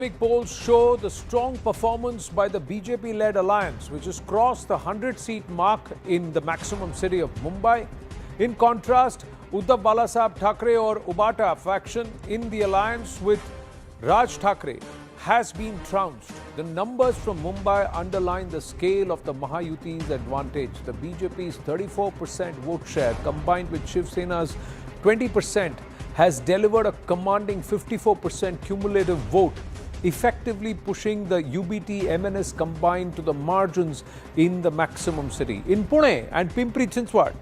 Big polls show the strong performance by the BJP-led alliance, which has crossed the 100-seat mark in the maximum city of Mumbai. In contrast, Uddhav Balasaheb Thackeray or Ubata faction in the alliance with Raj Thackeray has been trounced. The numbers from Mumbai underline the scale of the Mahayuti's advantage. The BJP's 34% vote share combined with Shiv Sena's 20% has delivered a commanding 54% cumulative vote, effectively pushing the UBT MNS combined to the margins in the maximum city. In Pune and Pimpri Chinchwad,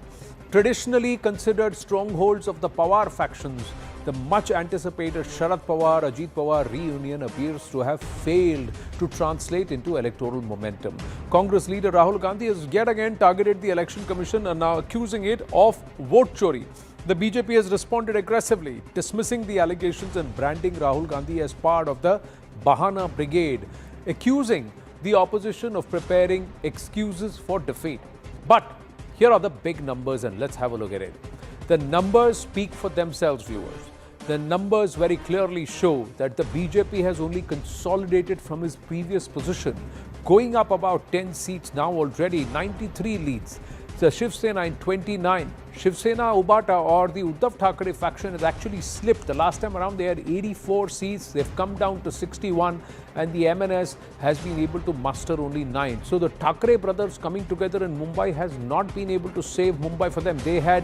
traditionally considered strongholds of the Pawar factions, the much anticipated Sharad Pawar-Ajit Pawar reunion appears to have failed to translate into electoral momentum. Congress leader Rahul Gandhi has yet again targeted the Election Commission and now accusing it of vote chori. The BJP has responded aggressively, dismissing the allegations and branding Rahul Gandhi as part of the Bahana Brigade, accusing the opposition of preparing excuses for defeat. But here are the big numbers and let's have a look at it. The numbers speak for themselves, viewers. The numbers very clearly show that the BJP has only consolidated from his previous position, going up about 10 seats now already, 93 leads. The Shiv Sena in 29. Shiv Sena Ubata or the Uddhav Thackeray faction has actually slipped. The last time around they had 84 seats. They've come down to 61 and the MNS has been able to muster only 9. So the Thackeray brothers coming together in Mumbai has not been able to save Mumbai for them. They had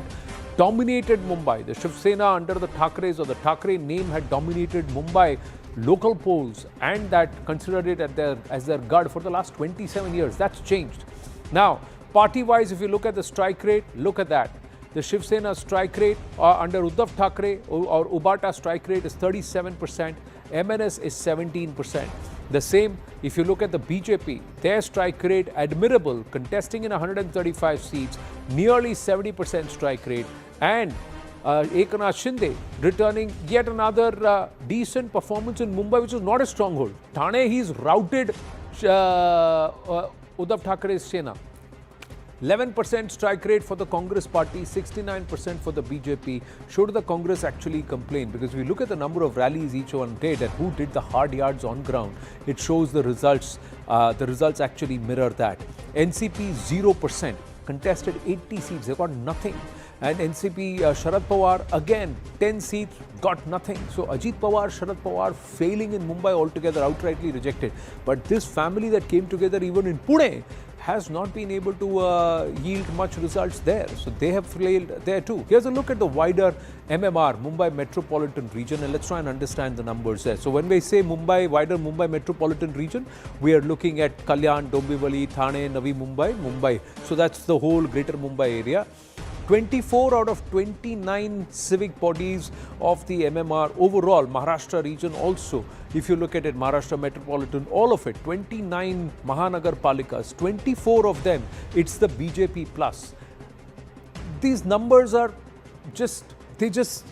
dominated Mumbai. The Shiv Sena under the Thackerays or the Thackeray name had dominated Mumbai local polls and that considered it as their guard for the last 27 years. That's changed. Now, party-wise, if you look at the strike rate, look at that. The Shiv Sena strike rate under Uddhav Thackeray or Ubata strike rate is 37%. MNS is 17%. The same, if you look at the BJP, their strike rate admirable, contesting in 135 seats, nearly 70% strike rate. And Eknath Shinde returning yet another decent performance in Mumbai, which is not a stronghold. Thane, he's routed Uddhav Thackeray's Sena. 11% strike rate for the Congress party, 69% for the BJP. Should the Congress actually complain? Because we look at the number of rallies each one did and who did the hard yards on ground, it shows the results. The results actually mirror that. NCP 0%, contested 80 seats, they got nothing. And NCP Sharad Pawar again 10 seats, got nothing. So Ajit Pawar, Sharad Pawar failing in Mumbai altogether, outrightly rejected. But this family that came together even in Pune has not been able to yield much results there. So they have failed there too. Here's a look at the wider MMR, Mumbai Metropolitan Region, and let's try and understand the numbers there. So when we say Mumbai, wider Mumbai Metropolitan Region, we are looking at Kalyan, Dombivli, Thane, Navi Mumbai, Mumbai. So that's the whole greater Mumbai area. 24 out of 29 civic bodies of the MMR overall, Maharashtra region also, if you look at it, Maharashtra Metropolitan, all of it, 29 Mahanagar Palikas, 24 of them, it's the BJP plus. These numbers are they just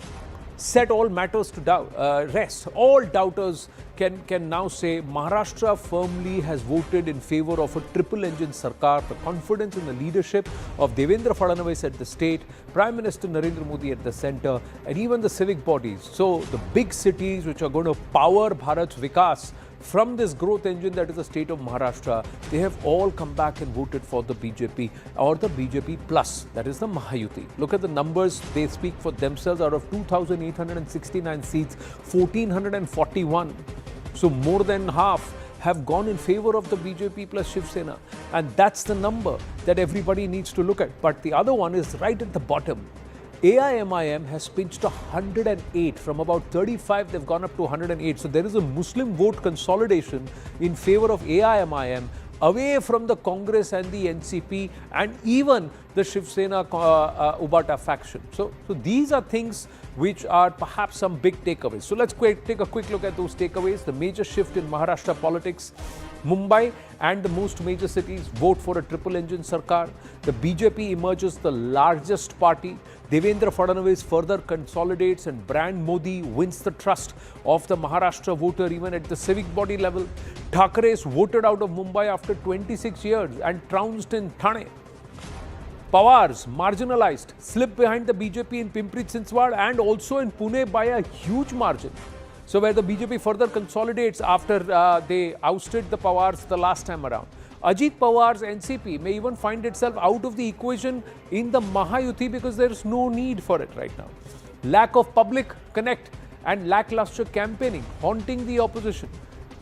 set all matters to rest. All doubters can now say Maharashtra firmly has voted in favor of a triple-engine Sarkar. The confidence in the leadership of Devendra Fadnavis at the state, Prime Minister Narendra Modi at the centre, and even the civic bodies. So the big cities which are going to power Bharat's Vikas from this growth engine that is the state of Maharashtra, they have all come back and voted for the BJP or the BJP plus, that is the Mahayuti. Look at the numbers, they speak for themselves. Out of 2,869 seats, 1,441. So more than half have gone in favor of the BJP plus Shiv Sena. And that's the number that everybody needs to look at. But the other one is right at the bottom. AIMIM has pinched 108. From about 35, they've gone up to 108. So there is a Muslim vote consolidation in favor of AIMIM away from the Congress and the NCP and even the Shiv Sena Ubata faction. So these are things which are perhaps some big takeaways. So let's take a quick look at those takeaways. The major shift in Maharashtra politics. Mumbai and the most major cities vote for a triple-engine Sarkar. The BJP emerges the largest party. Devendra Fadnavis further consolidates and brand Modi wins the trust of the Maharashtra voter even at the civic body level. Thackerays voted out of Mumbai after 26 years and trounced in Thane. Pawars, marginalized, slipped behind the BJP in Pimpri Chinchwad and also in Pune by a huge margin. So where the BJP further consolidates after they ousted the Pawars the last time around. Ajit Pawar's NCP may even find itself out of the equation in the Mahayuti because there is no need for it right now. Lack of public connect and lackluster campaigning haunting the opposition.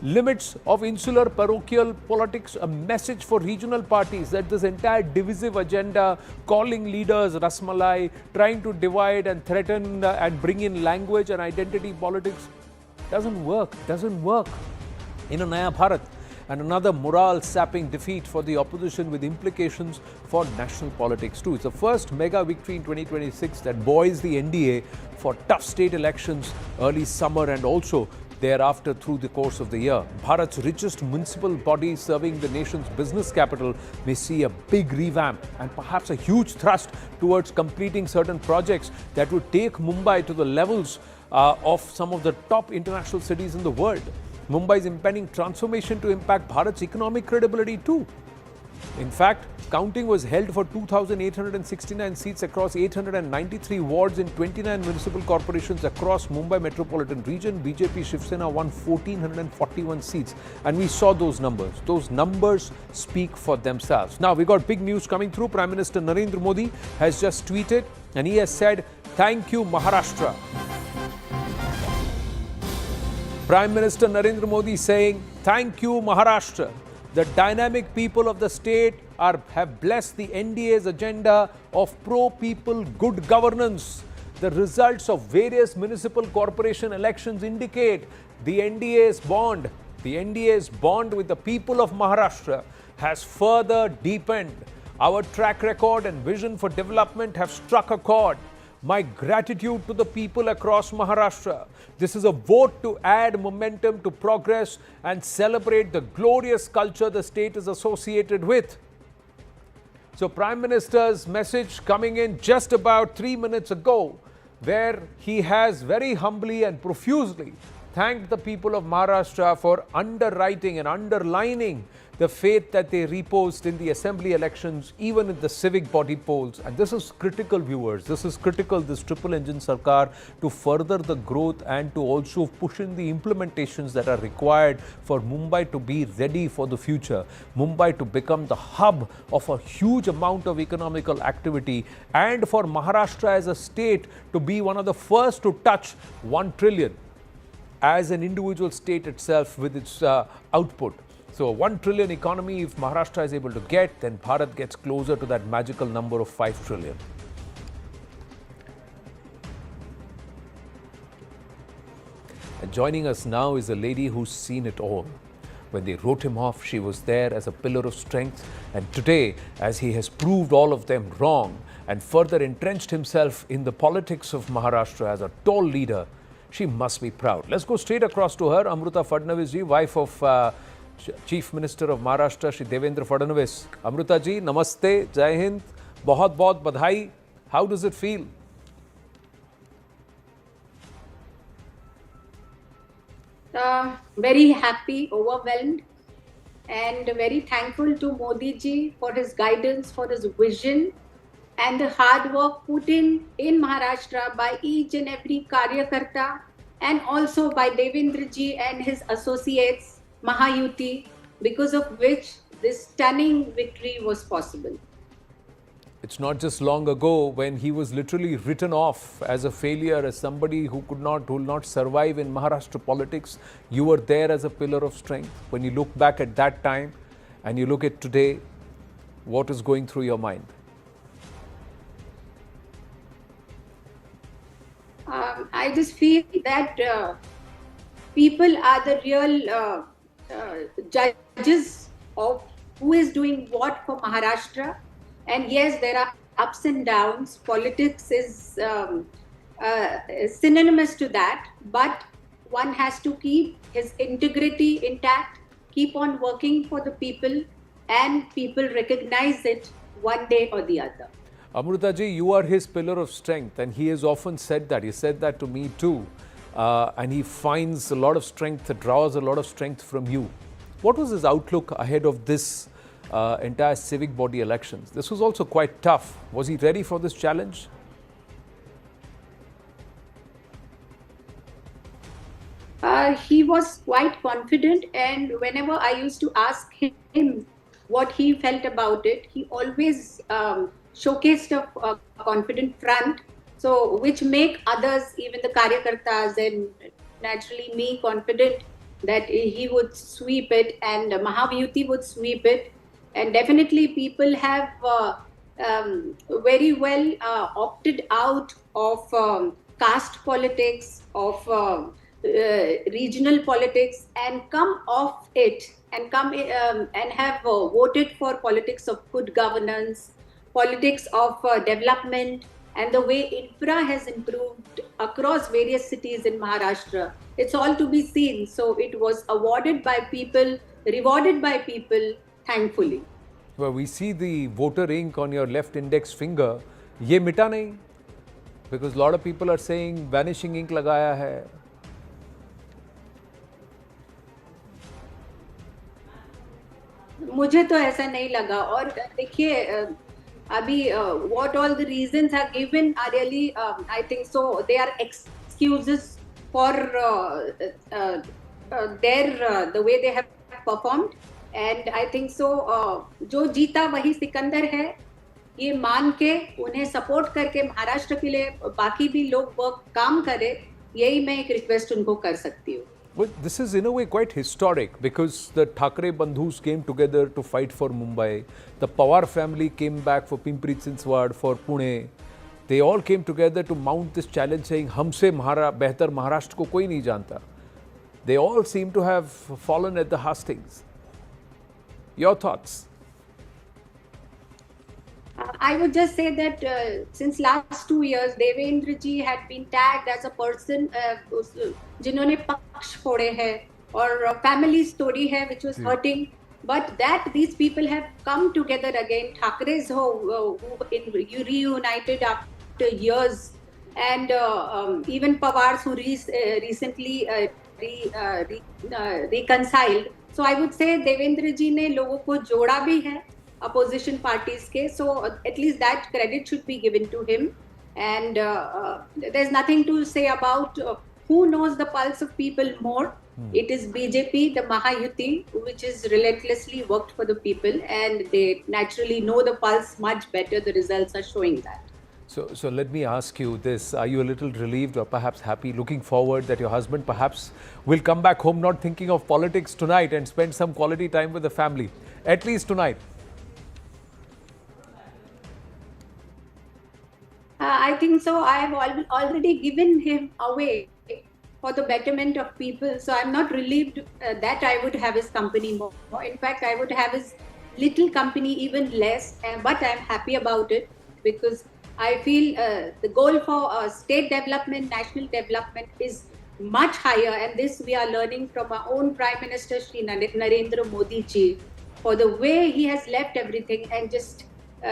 Limits of insular parochial politics, a message for regional parties that this entire divisive agenda, calling leaders Rasmalai, trying to divide and threaten and bring in language and identity politics doesn't work in a Naya Bharat. And another morale-sapping defeat for the opposition with implications for national politics too. It's the first mega victory in 2026 that buoys the NDA for tough state elections early summer and also thereafter through the course of the year. Bharat's richest municipal body serving the nation's business capital may see a big revamp and perhaps a huge thrust towards completing certain projects that would take Mumbai to the levels of some of the top international cities in the world. Mumbai's impending transformation to impact Bharat's economic credibility too. In fact, counting was held for 2,869 seats across 893 wards in 29 municipal corporations across Mumbai metropolitan region. BJP Shiv Sena won 1,441 seats. And we saw those numbers. Those numbers speak for themselves. Now, we got big news coming through. Prime Minister Narendra Modi has just tweeted and he has said, "Thank you, Maharashtra." Prime Minister Narendra Modi saying, "Thank you, Maharashtra. The dynamic people of the state have blessed the NDA's agenda of pro-people good governance. The results of various municipal corporation elections indicate the NDA's bond with the people of Maharashtra has further deepened. Our track record and vision for development have struck a chord. My gratitude to the people across Maharashtra. This is a vote to add momentum to progress and celebrate the glorious culture the state is associated with." So Prime Minister's message coming in just about 3 minutes ago, where he has very humbly and profusely thanked the people of Maharashtra for underwriting and underlining the faith that they reposed in the assembly elections, even in the civic body polls. And this is critical, viewers. This is critical, this triple engine Sarkar, to further the growth and to also push in the implementations that are required for Mumbai to be ready for the future. Mumbai to become the hub of a huge amount of economical activity, and for Maharashtra as a state to be one of the first to touch 1 trillion as an individual state itself with its output. So a 1 trillion economy, if Maharashtra is able to get, then Bharat gets closer to that magical number of 5 trillion. And joining us now is a lady who's seen it all. When they wrote him off, she was there as a pillar of strength. And today, as he has proved all of them wrong and further entrenched himself in the politics of Maharashtra as a tall leader, she must be proud. Let's go straight across to her, Amruta Fadnavis ji, wife of Chief Minister of Maharashtra, Shri Devendra Fadnavis. Amruta ji, namaste, Jai Hind, bahut badhai. How does it feel? Very happy, overwhelmed, and very thankful to Modi ji for his guidance, for his vision, and the hard work put in Maharashtra by each and every Karyakarta, and also by Devendra ji and his associates, Mahayuti, because of which this stunning victory was possible. It's not just long ago when he was literally written off as a failure, as somebody who will not survive in Maharashtra politics. You were there as a pillar of strength. When you look back at that time and you look at today, what is going through your mind? I just feel that people are the real judges of who is doing what for Maharashtra. And yes, there are ups and downs. Politics is synonymous to that. But one has to keep his integrity intact, keep on working for the people, and people recognize it one day or the other. Amruta ji, you are his pillar of strength, and he has often said that. He said that to me too. And he finds a lot of strength, draws a lot of strength from you. What was his outlook ahead of this entire civic body elections? This was also quite tough. Was he ready for this challenge? He was quite confident, and whenever I used to ask him what he felt about it, he always showcased a confident front. So, which make others, even the karyakartas and naturally me, confident that he would sweep it and Mahayuti would sweep it. And definitely, people have very well opted out of caste politics, of regional politics, and come off it and come and have voted for politics of good governance, politics of development, and the way infra has improved across various cities in Maharashtra. It's all to be seen. So it was awarded by people, rewarded by people, thankfully. Well, we see the voter ink on your left index finger. ये मिटा नहीं, because a lot of people are saying vanishing ink लगाया है. मुझे तो ऐसा नहीं लगा. और देखिए अभी what all the reasons are given are really I think so they are excuses for their the way they have performed, and I think so जो जीता वही सिकंदर है, ये मान के उन्हें सपोर्ट करके महाराष्ट्र के लिए बाकी भी लोग वर्क काम करे, यही मैं एक रिक्वेस्ट उनको कर सकती हूँ. Well, this is in a way quite historic because the Thakre Bandhus came together to fight for Mumbai. The Pawar family came back for Pimpri Chinswad, for Pune. They all came together to mount this challenge saying, "Humse behtar Maharashtra ko koi nahi janta." They all seem to have fallen at the hustings. Your thoughts? I would just say that since last 2 years, Devendra ji had been tagged as a person जिन्होंने पक्ष फोड़े हैं और family story है which was hurting, but that these people have come together again. Thakres who reunited after years, and even Pawars who recently reconciled. So I would say Devendra ji ने लोगों को जोड़ा भी है opposition parties ke, so at least that credit should be given to him, and there's nothing to say about who knows the pulse of people more. It is BJP, the Mahayuti, which is relentlessly worked for the people, and they naturally know the pulse much better. The results are showing that. So let me ask you this. Are you a little relieved or perhaps happy, looking forward that your husband perhaps will come back home not thinking of politics tonight and spend some quality time with the family, at least tonight? I think so. I have already given him away for the betterment of people. So I'm not relieved that I would have his company more. In fact, I would have his little company even less. But I'm happy about it because I feel the goal for state development, national development is much higher. And this we are learning from our own Prime Minister, Shri Narendra Modi ji, for the way he has left everything and just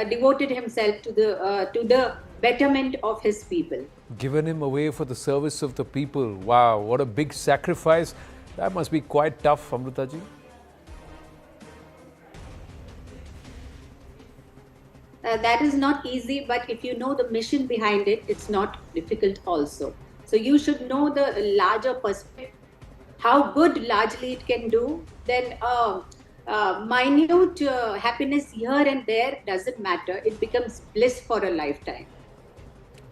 devoted himself to the betterment of his people. Given him away for the service of the people. Wow, what a big sacrifice. That must be quite tough, Amruta ji. That is not easy, but if you know the mission behind it, it's not difficult also. So you should know the larger perspective, how good largely it can do. Then minute happiness here and there doesn't matter. It becomes bliss for a lifetime.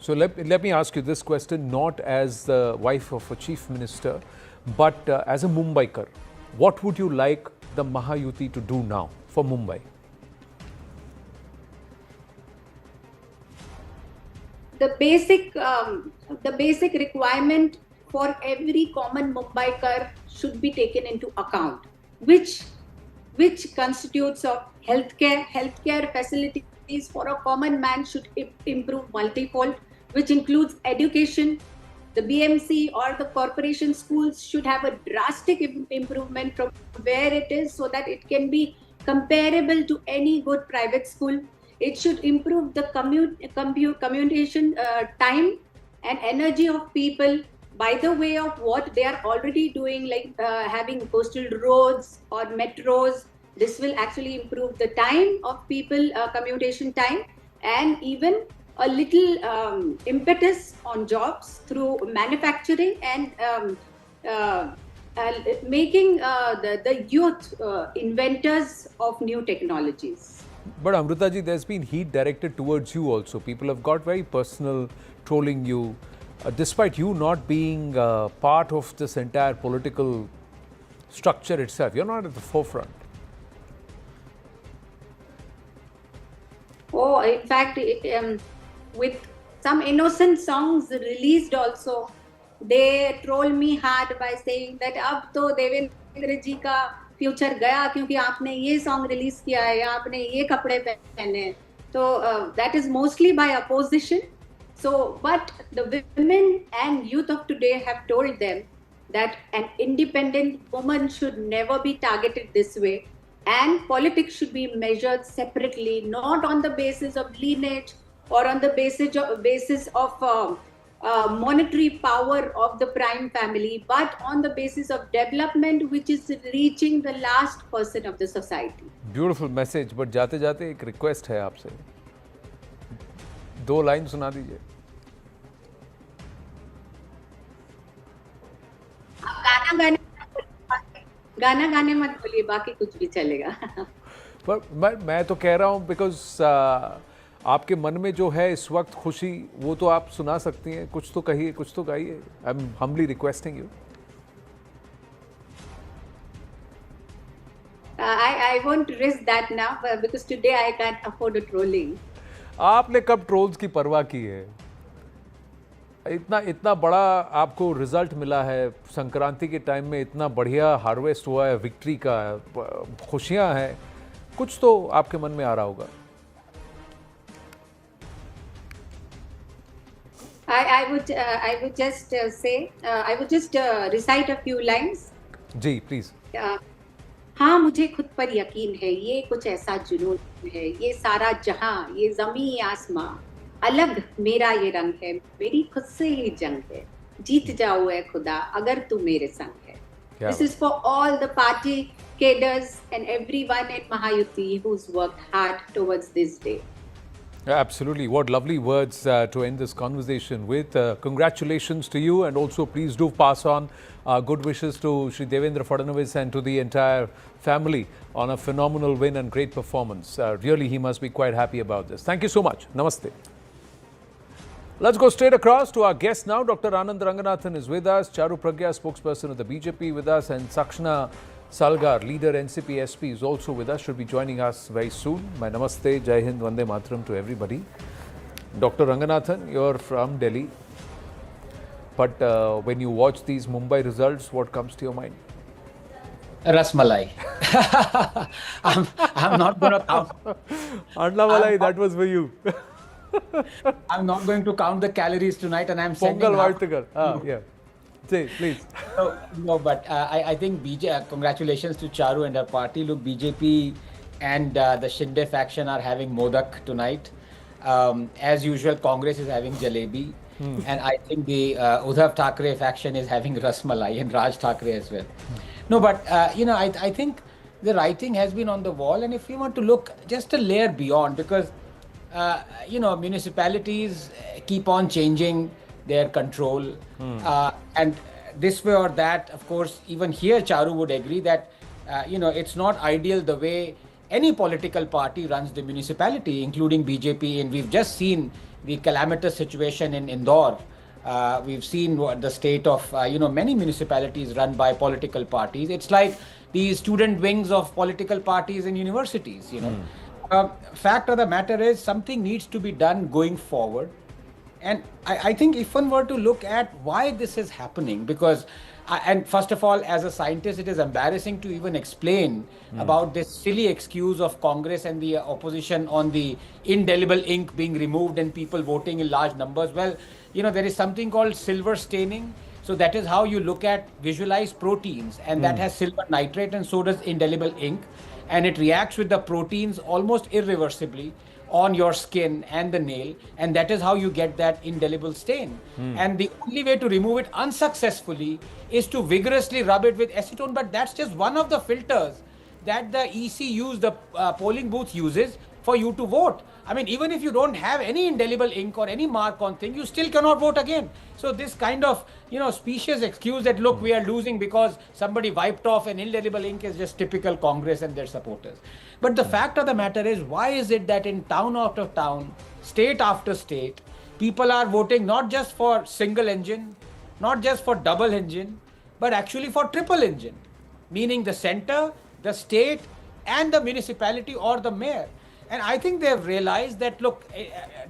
So let me ask you this question, not as the wife of a chief minister, but as a Mumbaikar. What would you like the Mahayuti to do now for Mumbai? The basic requirement for every common Mumbaikar should be taken into account, which constitutes of healthcare facilities for a common man should improve multifold, which includes education. The BMC or the corporation schools should have a drastic improvement from where it is so that it can be comparable to any good private school. It should improve the commutation time and energy of people by the way of what they are already doing, like having coastal roads or metros. This will actually improve the time of people, commutation time, and even a little impetus on jobs through manufacturing and uh, making the youth inventors of new technologies. But Amruta ji, there's been heat directed towards you also. People have got very personal, trolling you, despite you not being part of this entire political structure itself. You're not at the forefront. Oh, in fact, with some innocent songs released also, they troll me hard by saying that अब तो देवेंद्र जी का future गया क्योंकि आपने ये song release किया है या आपने ये कपड़े पहने हैं. तो that is mostly by opposition. So, but the women and youth of today have told them that an independent woman should never be targeted this way, and politics should be measured separately, not on the basis of lineage or on the basis of monetary power of the prime family, but on the basis of development which is reaching the last person of the society. Beautiful message, but जाते जाते एक request है आपसे. 2 line सुना दीजिए. गाना गाने मत बोलिए, बाकी कुछ भी चलेगा. पर मैं तो कह रहा हूँ बिकॉज आपके मन में जो है इस वक्त खुशी, वो तो आप सुना सकती हैं. कुछ तो कहिए, कुछ तो गाइए. I am humbly requesting you. I won't risk that now because today I can't afford a trolling. आपने कब ट्रोल्स की परवाह की है? इतना बड़ा आपको रिजल्ट मिला है. संक्रांति के टाइम में इतना बढ़िया हार्वेस्ट हुआ है, विक्ट्री का, खुशियां हैं. कुछ तो आपके मन में आ रहा होगा. I would just say, I would just recite a few lines. जी प्लीज. हाँ, मुझे खुद पर यकीन है, ये कुछ ऐसा जुनून है, ये सारा जहां, ये जमी आसमां, अलग मेरा ये रंग है, मेरी खुद से ही जंग है, जीत जाओ ऐ खुदा अगर तू मेरे संग है. This is for all the party cadres and everyone in Mahayuti who's worked hard towards this day. Absolutely. What lovely words to end this conversation with. Congratulations to you, and also please do pass on good wishes to Shri Devendra Fadnavis and to the entire family on a phenomenal win and great performance. Really, he must be quite happy about this. Thank you so much. Namaste. Let's go straight across to our guest now. Dr. Anand Ranganathan is with us, Charu Pragya, spokesperson of the BJP, with us, and Sakshana Salgar, leader NCP SP, is also with us, should be joining us very soon. My namaste, Jai Hind, Vande Mataram to everybody. Dr. Ranganathan, you're from Delhi, but when you watch these Mumbai results, what comes to your mind? Rasmalai. I'm not going to count. Andla Malai, that was for you. I'm not going to count the calories tonight, and I'm sending Pongal yeah. Say, please. No, but I think congratulations to Charu and her party. Look, BJP and the Shinde faction are having Modak tonight. As usual, Congress is having Jalebi. And I think the Uddhav Thackeray faction is having Rasmalai, and Raj Thackeray as well. No, but, I think the writing has been on the wall. And if you want to look just a layer beyond, because, municipalities keep on changing their control. And this way or that, of course, even here, Charu would agree that, it's not ideal the way any political party runs the municipality, including BJP. And we've just seen the calamitous situation in Indore. We've seen the state of, many municipalities run by political parties. It's like the student wings of political parties in universities, Fact of the matter is, something needs to be done going forward. And I think if one were to look at why this is happening, because, and first of all, as a scientist, it is embarrassing to even explain about this silly excuse of Congress and the opposition on the indelible ink being removed and people voting in large numbers. Well, there is something called silver staining. So that is how you visualize proteins, and that has silver nitrate, and so does indelible ink. And it reacts with the proteins almost irreversibly on your skin and the nail, and that is how you get that indelible stain. And the only way to remove it unsuccessfully is to vigorously rub it with acetone, but that's just one of the filters that the EC the polling booth uses for you to vote. I mean, even if you don't have any indelible ink or any mark on thing, you still cannot vote again. So this kind of specious excuse that, look, we are losing because somebody wiped off an indelible ink is just typical Congress and their supporters. But the fact of the matter is, why is it that in town after town, state after state, people are voting not just for single engine, not just for double engine, but actually for triple engine, meaning the center, the state, and the municipality or the mayor. And I think they've realized that, look,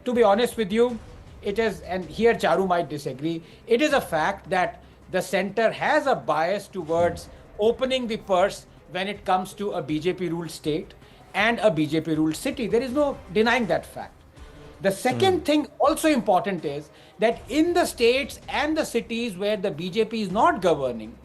to be honest with you, it is, and here Charu might disagree, it is a fact that the center has a bias towards opening the purse when it comes to a BJP-ruled state and a BJP-ruled city. There is no denying that fact. The second thing also important is that in the states and the cities where the BJP is not governing,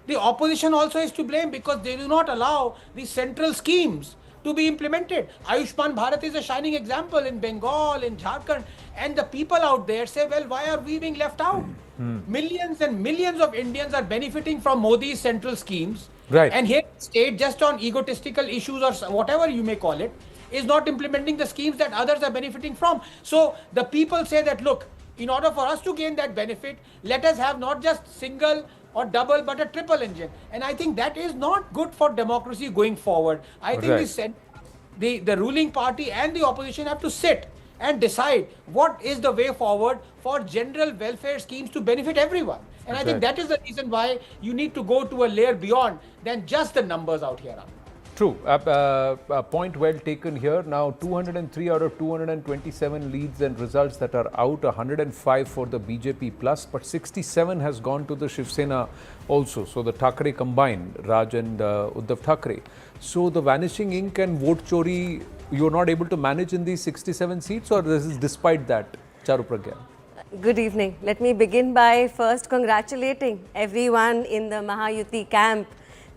the opposition also is to blame because they do not allow the central schemes to be implemented. Ayushman Bharat is a shining example in Bengal, in Jharkhand, and the people out there say, well, why are we being left out? Millions and millions of Indians are benefiting from Modi's central schemes. Right. And here, state, just on egotistical issues or whatever you may call it, is not implementing the schemes that others are benefiting from. So the people say that, look, in order for us to gain that benefit, let us have not just single or double, but a triple engine. And I think that is not good for democracy going forward. I think the ruling party and the opposition have to sit and decide what is the way forward for general welfare schemes to benefit everyone. And I think that is the reason why you need to go to a layer beyond than just the numbers out here. True. Point well taken here. Now, 203 out of 227 leads and results that are out, 105 for the BJP plus, but 67 has gone to the Shiv Sena also. So, the Thackeray combined, Raj and Uddhav Thackeray. So, the vanishing ink and vote chori, you're not able to manage in these 67 seats, or this is despite that? Charu Pragya. Good evening. Let me begin by first congratulating everyone in the Mahayuti camp.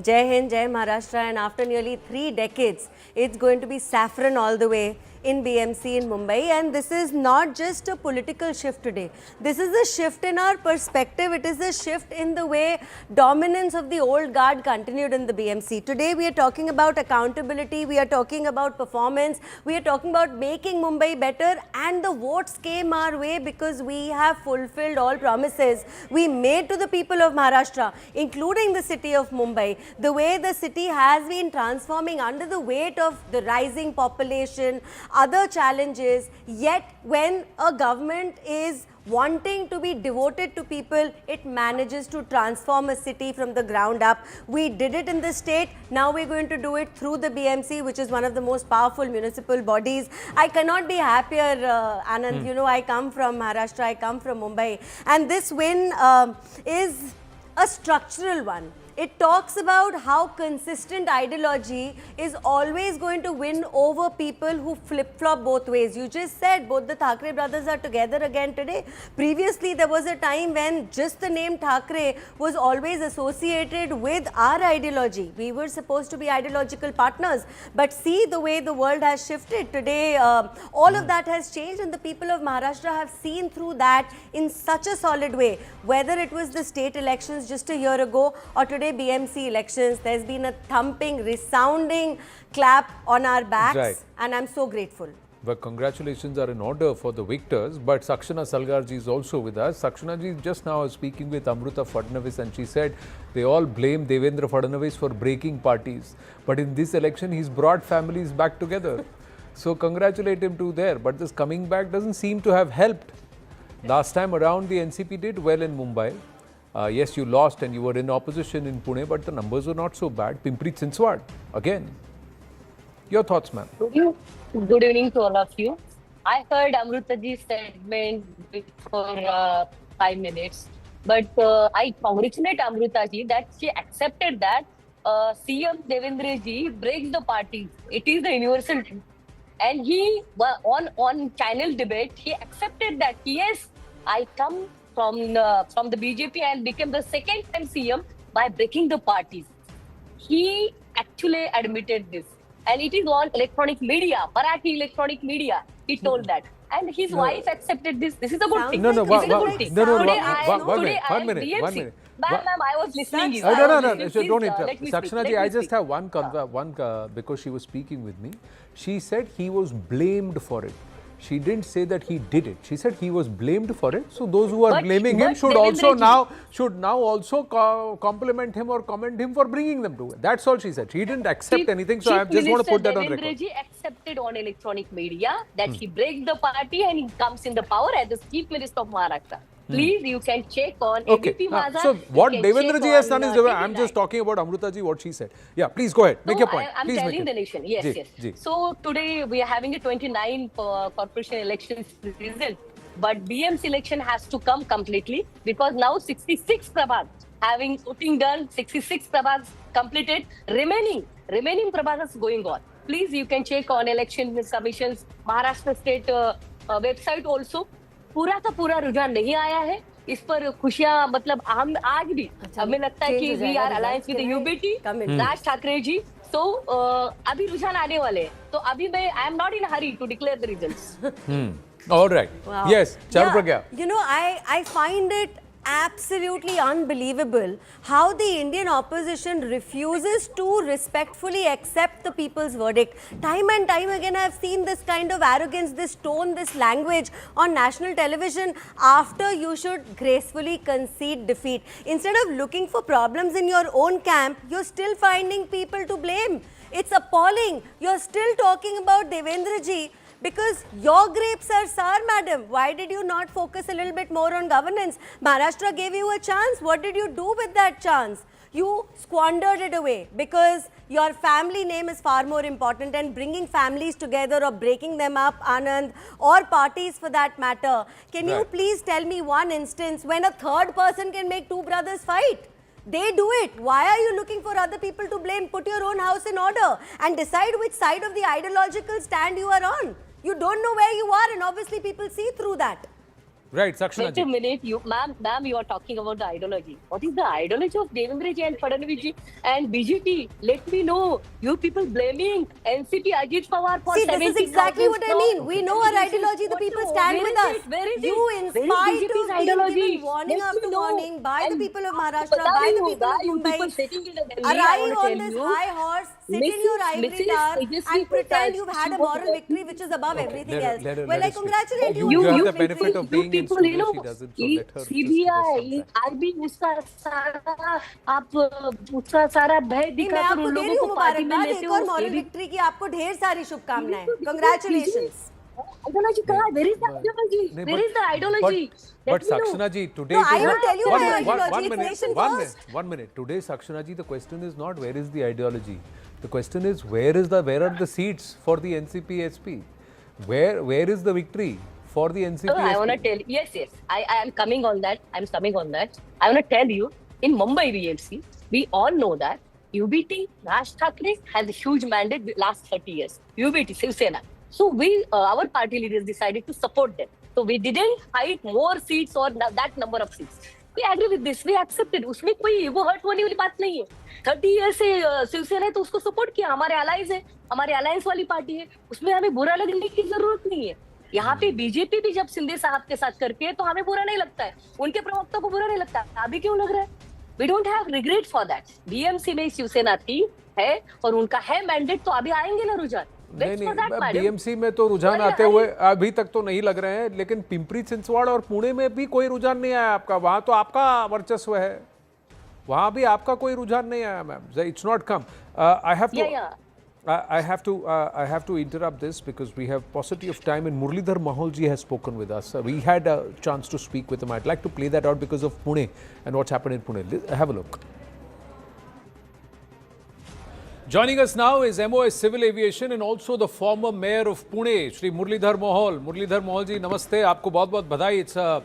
Jai Hind, Jai Maharashtra, and after nearly 3 decades, it's going to be saffron all the way in BMC in Mumbai. And this is not just a political shift today. This is a shift in our perspective. It is a shift in the way dominance of the old guard continued in the BMC. Today we are talking about accountability, we are talking about performance, we are talking about making Mumbai better, and the votes came our way because we have fulfilled all promises we made to the people of Maharashtra, including the city of Mumbai. The way the city has been transforming under the weight of the rising population, other challenges, yet when a government is wanting to be devoted to people, it manages to transform a city from the ground up. We did it in the state, now we're going to do it through the BMC, which is one of the most powerful municipal bodies. I cannot be happier, Anand. You know, I come from Maharashtra, I come from Mumbai, and this win is a structural one. It talks about how consistent ideology is always going to win over people who flip-flop both ways. You just said both the Thackeray brothers are together again today. Previously, there was a time when just the name Thackeray was always associated with our ideology. We were supposed to be ideological partners. But see the way the world has shifted. Today, all of that has changed, and the people of Maharashtra have seen through that in such a solid way. Whether it was the state elections just a year ago or today BMC elections, there's been a thumping, resounding clap on our backs, and I'm so grateful. But congratulations are in order for the victors. But Sakshana Salgarji is also with us. Sakshana ji just now was speaking with Amruta Fadnavis, and she said they all blame Devendra Fadnavis for breaking parties. But in this election, he's brought families back together. So congratulate him too there. But this coming back doesn't seem to have helped. Last time around, the NCP did well in Mumbai. Yes, you lost and you were in opposition in Pune, but the numbers were not so bad. Pimpri Chinswad, again. Your thoughts, ma'am? Good evening to all of you. I heard Amruta ji's statement for 5 minutes, but I congratulate Amruta ji that she accepted that CM Devendra ji breaks the parties. It is the universal truth. And he, on channel debate, he accepted that, yes, I come from the BJP and became the second time CM by breaking the parties. He actually admitted this. And it is on electronic media, Marathi electronic media. He told that. And his wife accepted this. This is a good thing. No, This is a good thing. one minute. Ma'am, I was listening. No, so don't interrupt. Sakshana ji, I just have one because she was speaking with me. She said he was blamed for it. she didn't say that he did it. She said he was blamed for it. So those who are But- blaming him but should also Devendraji- now also compliment him or commend him for bringing them to it. That's all she said. She didn't accept anything. So I Chief just want to Minister put that on record. Devendraji accepted on electronic media that he breaks the party and he comes in the power as the Chief Minister of Maharashtra. Please, you can check on Okay. ABP Mazar. So what you can Devendra check ji has on, done is, TV I'm just Line. talking about Amruta ji, what she said. Yeah, please go ahead. Make No, your point. I'm Please telling make the it. nation. Yes, Ji, yes. ji. So today we are having a 29 corporation elections result. But BMC election has to come completely because now 66 prabhas having voting done, 66 prabhas completed, remaining prabhas going on. Please, you can check on election commission's Maharashtra state website also. पूरा का पूरा रुझान नहीं आया है इस पर खुशियां मतलब हम आज भी हमें लगता है कि we are alliance with UBT Raj Thackeray ji तो अभी रुझान आने वाले हैं तो अभी मैं I am not in hurry to declare the results All right. Wow. Yes, Charu Pragya. You know, I find it absolutely unbelievable how the Indian opposition refuses to respectfully accept the people's verdict. Time and time again, I've seen this kind of arrogance, this tone, this language on national television after you should gracefully concede defeat. Instead of looking for problems in your own camp, you're still finding people to blame. It's appalling. You're still talking about Devendra ji. Because your grapes are sour, madam. Why did you not focus a little bit more on governance? Maharashtra gave you a chance. What did you do with that chance? You squandered it away because your family name is far more important, and bringing families together or breaking them up, Anand, or parties for that matter. Can you Right. please tell me one instance when a third person can make two brothers fight? They do it. Why are you looking for other people to blame? Put your own house in order and decide which side of the ideological stand you are on. You don't know where you are, and obviously people see through that. Right, Sakshana Wait ji. a minute, ma'am, you are talking about the ideology. What is the ideology of Devendra ji and Fadnavis ji and BJP? Let me know. You people blaming NCP Ajit Pawar for See, this is 70,000 exactly what I crores. mean. We know our ideology. The people stand with us. Where is it? You, in Where is spite BJP's of being ideology? given warning Let me after know. warning by the And people of Maharashtra, by the people of you people Mumbai, sitting in the Delhi, I arrive want to on tell this you, high horse, sit in your ivory Mrs. tower, Tejasvi and pretend Prakash, you've had a she was moral victory which is above everything else. Let her Well, I speak. congratulate you. You have the people- benefit of being in people, studio. you know, She doesn't, so let her just give us CBI, some time. IB उसका सारा आप उसका सारा भय नहीं, मैं दिखाकर आपको उन दे लोगों रही को हूँ पार्टी में मुबारकबाद लेते एक हो और मॉरल विक्ट्री की आपको ढेर सारी शुभकामनाएं. Congratulations. Ideology कहाँ है? Where is the ideology? नहीं, Where is the ideology? But Let me know. Sakshana ji, today No, it I is will not- tell you one my minute, ideology. one It's minute, nation one first. minute, 1 minute. Today, Sakshana ji, the question is not where is the ideology. The question is where are the seats for the NCP SP? Where is the victory for the NCP I want to SP? tell yes. I am coming on that. I want to tell you in Mumbai BMC, we all know that UBT, Raj Thakre has a huge mandate the last 30 years. UBT, Shiv Sena. So our party leaders decided to support them. So we didn't fight more seats or that number of seats. We agree with this. We accepted. उसमें कोई ego hurt होने वाली बात नहीं है. 30 years से शिवसेना है तो उसको सपोर्ट किया. हमारे अलायंस है, हमारे अलायंस वाली पार्टी है. उसमें हमें बुरा लगने की जरूरत नहीं है. यहाँ पे बीजेपी भी जब शिंदे साहब के साथ करके है तो हमें बुरा नहीं लगता है. उनके प्रवक्ता को बुरा नहीं लगता. अभी क्यों लग रहा है? We don't have regret for that. BMC में शिवसेना थी है और उनका है मैंडेट तो अभी आएंगे ना रुझान. नहीं, बीएमसी में तो रुझान आते हुए अभी तक तो नहीं लग रहे हैं, लेकिन पिंपरी चिंचवड़ और पुणे में भी कोई रुझान नहीं आया आपका. वहां तो आपका वर्चस्व है, वहां भी आपका कोई रुझान नहीं आया ma'am. It's not come. I have to interrupt this because we have paucity of time and Muralidhar Mahal ji has spoken with us. We had a chance to speak with him. I'd like to play that out because of Pune and what's happened in Pune. Have a look. Joining us now is MOS Civil Aviation and also the former mayor of Pune, Shri Muralidhar Mahal. Muralidhar Mahal ji, namaste. आपको बहुत-बहुत बधाई. It's a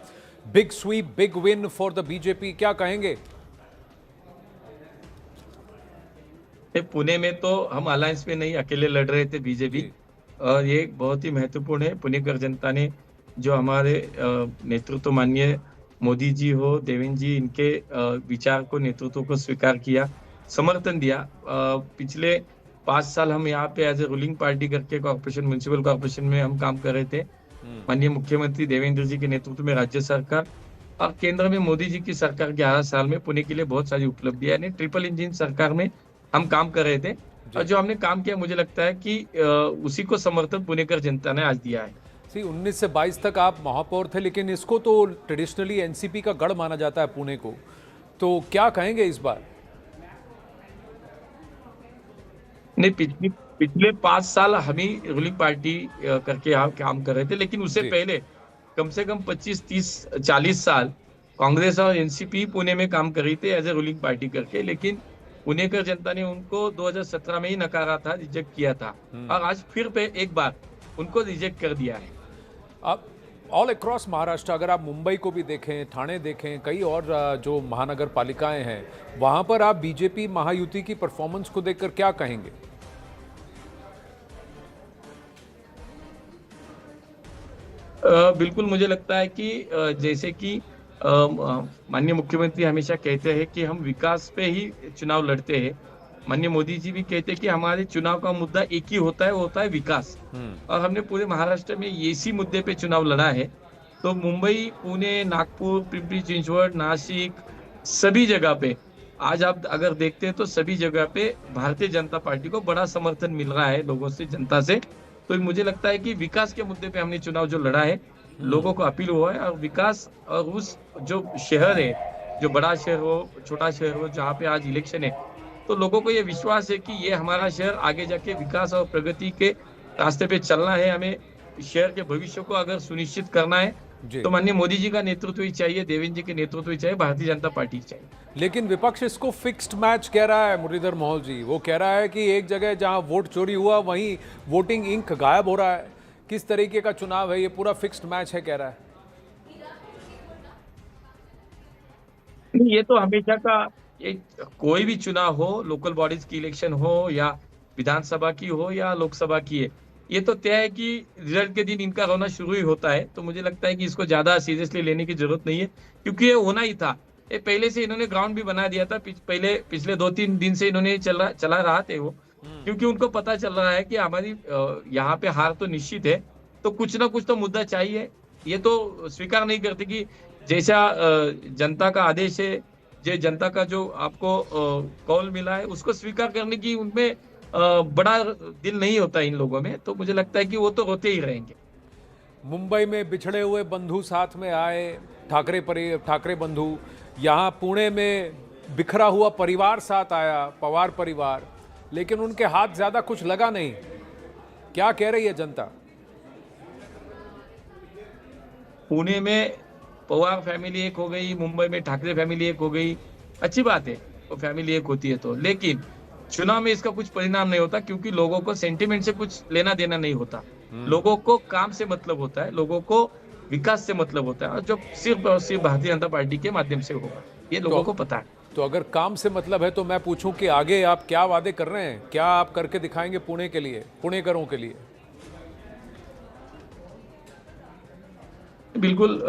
big sweep, big win for the BJP. क्या कहेंगे? पुणे में तो हम alliance में नहीं अकेले लड़ रहे थे बीजेपी, और ये बहुत ही महत्वपूर्ण है. पुणेकर जनता ने जो हमारे नेतृत्व माननीय मोदी जी हो, देवेंद्र जी, इनके विचार को, नेतृत्व को स्वीकार किया, समर्थन दिया. पिछले 5 साल हम यहाँ पे एज ए रूलिंग पार्टी करके कॉर्पोरेशन, म्युनिसिपल कॉर्पोरेशन में हम काम कर रहे थे. माननीय मुख्यमंत्री देवेंद्र जी के नेतृत्व में राज्य सरकार और केंद्र में मोदी जी की सरकार के 11 साल में पुणे के लिए बहुत सारी उपलब्धियां ने ट्रिपल इंजन सरकार में हम काम कर रहे थे. और जो हमने काम किया, मुझे लगता है कि उसी को समर्थन पुणेकर जनता ने आज दिया है. 19 से 22 तक आप महापौर थे, लेकिन इसको तो ट्रेडिशनली एनसीपी का गढ़ माना जाता है पुणे को, तो क्या कहेंगे इस बार? नहीं, पिछले 5 साल हम ही रूलिंग पार्टी करके यहाँ काम कर रहे थे, लेकिन उससे जी। पहले कम से कम 25, 30, 40 साल कांग्रेस और एनसीपी पुणे में काम कर रही थी एज ए रूलिंग पार्टी करके, लेकिन पुणेकर जनता ने उनको 2017 में ही नकारा था, रिजेक्ट किया था, और आज फिर पे एक बार उनको रिजेक्ट कर दिया है। अब ऑल अक्रॉस महाराष्ट्र, अगर आप मुंबई को भी देखें, ठाणे देखें, कई और जो महानगर पालिकाएं हैं, वहां पर आप बीजेपी महायुति की परफॉर्मेंस को देखकर क्या कहेंगे? बिल्कुल, मुझे लगता है कि जैसे कि माननीय मुख्यमंत्री हमेशा कहते हैं कि हम विकास पे ही चुनाव लड़ते हैं। माननीय मोदी जी भी कहते हैं कि हमारे चुनाव का मुद्दा एक ही होता है, वो होता है विकास। और हमने पूरे महाराष्ट्र में इसी मुद्दे पे चुनाव लड़ा है। तो मुंबई, पुणे, नागपुर, पिंपरी चिंचवड, नासिक, सभी जगह पे आज आप अगर देखते हैं तो सभी जगह पे भारतीय जनता पार्टी को बड़ा समर्थन मिल रहा है लोगों से, जनता से। तो मुझे लगता है कि विकास के मुद्दे पे हमने चुनाव जो लड़ा है, लोगों को अपील हुआ है, और विकास और उस जो शहर है, जो बड़ा शहर हो, छोटा शहर हो, जहाँ पे आज इलेक्शन है, तो लोगों को ये विश्वास है कि ये हमारा शहर आगे जाके विकास और प्रगति के रास्ते पे चलना है। हमें शहर के भविष्य को अगर सुनिश्चित करना है तो माननीय मोदी जी का नेतृत्व ही चाहिए, देवेंद्र जी के नेतृत्व ही चाहिए, भारतीय जनता पार्टी चाहिए। लेकिन विपक्ष इसको फिक्स्ड मैच कह रहा है। मुरलीधर मोहोल जी, वो कह रहा है कि एक जगह जहां वोट चोरी हुआ वहीं वोटिंग इंक गायब हो रहा है। किस तरीके का चुनाव है ये? पूरा फिक्स्ड मैच है कह रहा है। ये तो हमेशा का एक, कोई भी चुनाव हो, लोकल बॉडीज की इलेक्शन हो या विधानसभा की हो या लोकसभा की है, ये तो तय है कि रिजल्ट के दिन इनका रोना शुरू ही होता है। तो मुझे लगता है कि इसको ज्यादा सीरियसली लेने की जरूरत नहीं है, क्योंकि ये होना ही था। ये पहले से इन्होंने ग्राउंड भी बना दिया था, पिछले 2-3 दिन से इन्होंने चला रहा थे वो, क्योंकि उनको पता चल रहा है कि हमारी यहाँ पे हार तो निश्चित है, तो कुछ ना कुछ तो मुद्दा चाहिए। ये तो स्वीकार नहीं करते कि जैसा जनता का आदेश है, जो जनता का जो आपको कॉल मिला है, उसको स्वीकार करने की उनमें बड़ा दिल नहीं होता इन लोगों में। तो मुझे लगता है कि वो तो रोते ही रहेंगे। मुंबई में बिछड़े हुए बंधु साथ में आए, ठाकरे बंधु। यहाँ पुणे में बिखरा हुआ परिवार साथ आया, पवार परिवार, लेकिन उनके हाथ ज्यादा कुछ लगा नहीं। क्या कह रही है जनता? पुणे में पवार फैमिली एक हो गई, मुंबई में ठाकरे फैमिली एक हो गई, अच्छी बात है, वो फैमिली एक होती है तो, लेकिन चुनाव में इसका कुछ परिणाम नहीं होता, क्योंकि लोगों को सेंटिमेंट से कुछ लेना देना नहीं होता। लोगों को काम से मतलब होता है, लोगों को विकास से मतलब होता है, और जो सिर्फ और सिर्फ भारतीय जनता पार्टी के माध्यम से होगा, ये लोगों को पता है। तो अगर काम से मतलब है तो मैं पूछूं कि आगे आप क्या वादे कर रहे हैं? क्या आप करके दिखाएंगे पुणे के लिए, पुणेकरों के लिए? बिल्कुल,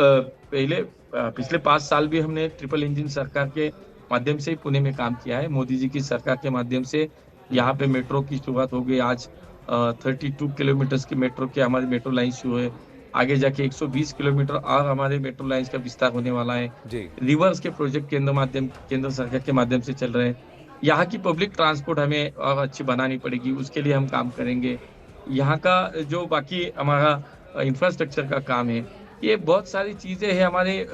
पिछले 5 साल भी हमने ट्रिपल इंजन सरकार के माध्यम से ही पुणे में काम किया है। मोदी जी की सरकार के माध्यम से यहाँ पे मेट्रो की शुरुआत हो गई। आज 32 किलोमीटर की हमारी मेट्रो लाइन शुरू है। आगे जाके 120 किलोमीटर और हमारे मेट्रो लाइन का विस्तार होने वाला है। रिवर्स के प्रोजेक्ट केंद्र सरकार के माध्यम से चल रहे हैं। यहाँ की पब्लिक ट्रांसपोर्ट हमें और अच्छी बनानी पड़ेगी, उसके लिए हम काम करेंगे। यहाँ का जो बाकी हमारा इंफ्रास्ट्रक्चर का काम है, ये बहुत सारी चीजें हैं। हमारे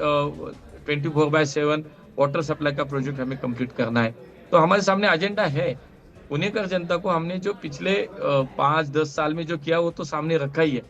24/7 वाटर सप्लाई का प्रोजेक्ट हमें कंप्लीट करना है। तो हमारे सामने एजेंडा है। पुणेकर जनता को हमने जो पिछले 5-10 साल में जो किया वो तो सामने रखा ही है।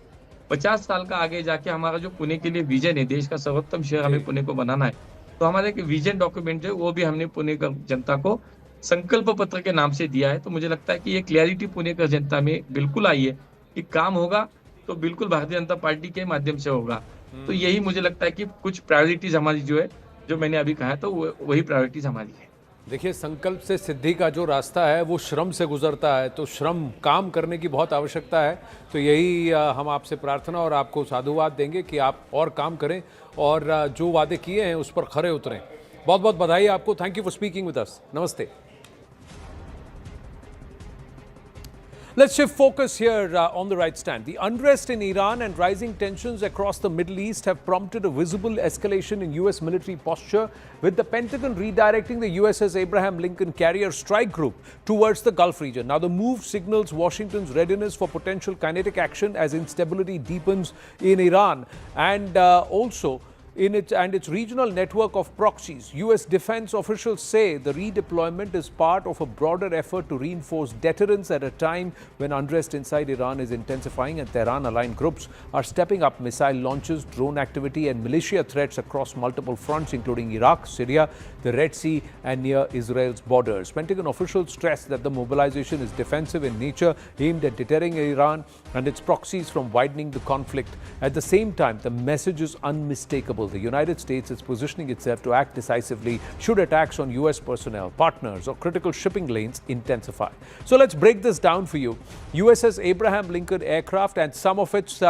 50 साल का आगे जाके हमारा जो पुणे के लिए विजन है, देश का सर्वोत्तम शहर हमें पुणे को बनाना है, तो हमारा एक विजन डॉक्यूमेंट है, वो भी हमने पुणेकर जनता को संकल्प पत्र के नाम से दिया है। तो मुझे लगता है कि ये क्लैरिटी पुणेकर जनता में बिल्कुल आई है कि काम होगा तो बिल्कुल भारतीय जनता पार्टी के माध्यम से होगा। तो यही मुझे लगता है कि कुछ प्रायोरिटीज हमारी जो है, जो मैंने अभी कहा, तो वही प्रायोरिटीज हमारी है। देखिए, संकल्प से सिद्धि का जो रास्ता है वो श्रम से गुजरता है, तो श्रम, काम करने की बहुत आवश्यकता है। तो यही हम आपसे प्रार्थना और आपको साधुवाद देंगे कि आप और काम करें और जो वादे किए हैं उस पर खरे उतरें। बहुत बहुत बधाई आपको। Thank you for speaking with us. नमस्ते। Let's shift focus here on the right stand. The unrest in Iran and rising tensions across the Middle East have prompted a visible escalation in U.S. military posture, with the Pentagon redirecting the USS Abraham Lincoln Carrier Strike Group towards the Gulf region. Now, the move signals Washington's readiness for potential kinetic action as instability deepens in Iran and also in its regional network of proxies. U.S. defense officials say the redeployment is part of a broader effort to reinforce deterrence at a time when unrest inside Iran is intensifying and Tehran-aligned groups are stepping up missile launches, drone activity and militia threats across multiple fronts, including Iraq, Syria, the Red Sea and near Israel's borders. Pentagon officials stress that the mobilization is defensive in nature, aimed at deterring Iran and its proxies from widening the conflict. At the same time, the message is unmistakable. The United States is positioning itself to act decisively should attacks on U.S. personnel, partners or critical shipping lanes intensify. So let's break this down for you. USS Abraham Lincoln aircraft and some of its